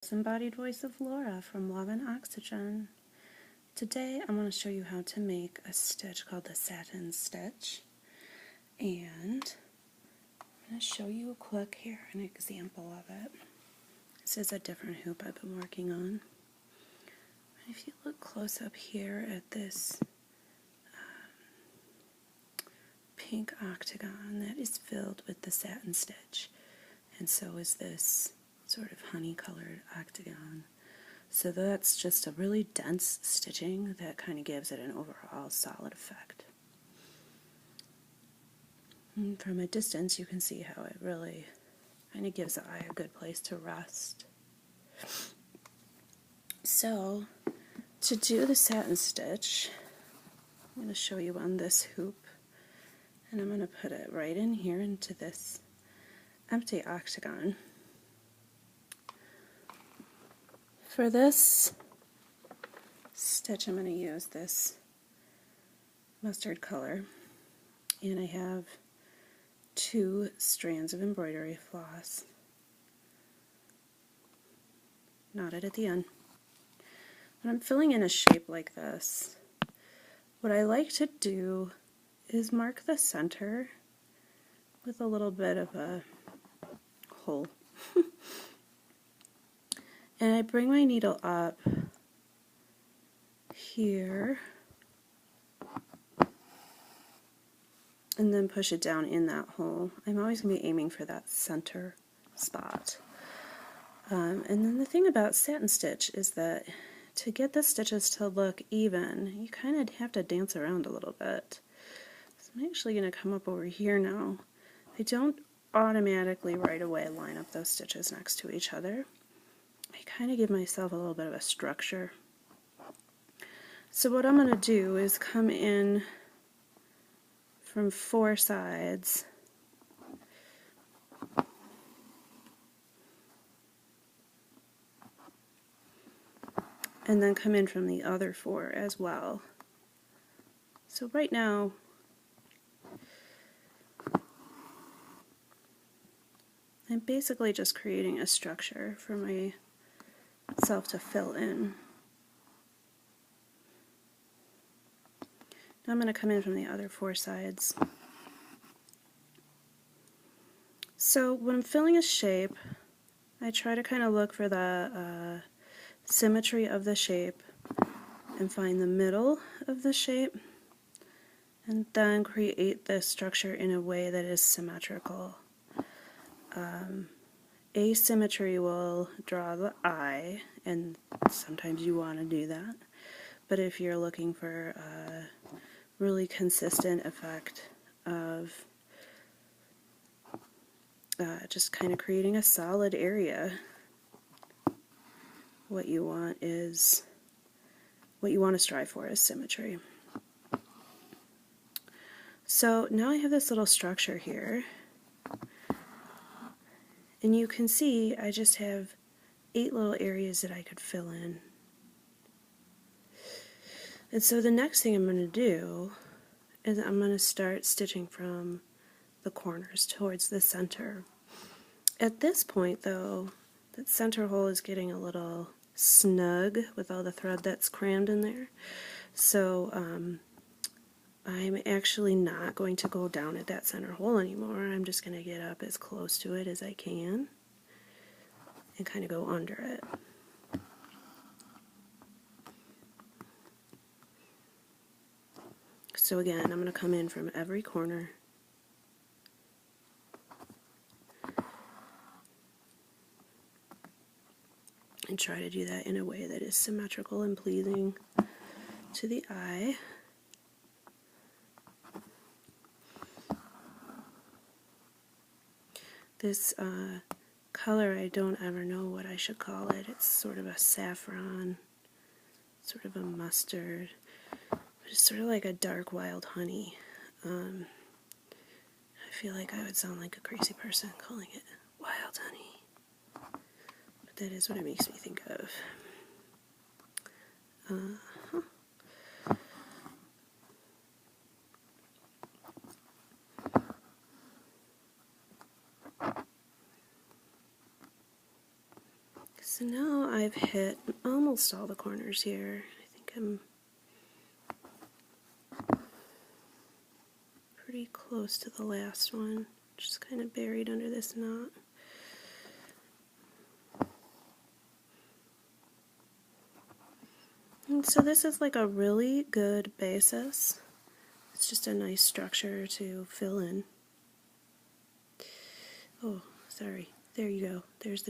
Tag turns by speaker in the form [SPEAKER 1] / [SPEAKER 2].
[SPEAKER 1] Embodied voice of Laura from Love and Oxygen. Today I'm going to show you how to make a stitch called the satin stitch, and I'm going to show you quick here an example of it. This is a different hoop I've been working on. If you look close up here at this pink octagon, that is filled with the satin stitch, and so is this sort of honey colored octagon. So that's just a really dense stitching that kind of gives it an overall solid effect. And from a distance you can see how it really kind of gives the eye a good place to rest. So to do the satin stitch, I'm going to show you on this hoop, and I'm going to put it right in here into this empty octagon. For this stitch I'm going to use this mustard color, and I have 2 strands of embroidery floss knotted at the end. When I'm filling in a shape like this, what I like to do is mark the center with a little bit of a hole. And I bring my needle up here and then push it down in that hole. I'm always going to be aiming for that center spot. And then the thing about satin stitch is that to get the stitches to look even, you kind of have to dance around a little bit. So I'm actually going to come up over here now. I don't automatically right away line up those stitches next to each other. I kind of give myself a little bit of a structure. So what I'm going to do is come in from 4 sides and then come in from the other 4 as well. So right now I'm basically just creating a structure for myself to fill in. Now I'm going to come in from the other 4 sides. So when I'm filling a shape, I try to kind of look for the symmetry of the shape and find the middle of the shape, and then create this structure in a way that is symmetrical. Asymmetry will draw the eye, and sometimes you want to do that, but if you're looking for a really consistent effect of just kind of creating a solid area, what you want to strive for is symmetry. So now I have this little structure here, and you can see I just have 8 little areas that I could fill in. And so the next thing I'm going to do is I'm going to start stitching from the corners towards the center. At this point though, that center hole is getting a little snug with all the thread that's crammed in there. So I'm actually not going to go down at that center hole anymore. I'm just going to get up as close to it as I can and kind of go under it. So again, I'm going to come in from every corner and try to do that in a way that is symmetrical and pleasing to the eye. This color, I don't ever know what I should call it. It's sort of a saffron, sort of a mustard, but it's sort of like a dark wild honey. I feel like I would sound like a crazy person calling it wild honey, but that is what it makes me think of. So now now I've hit almost all the corners here. I think I'm pretty close to the last one, just kind of buried under this knot. And so this is like a really good basis. It's just a nice structure to fill in. Oh, sorry. There you go. There's the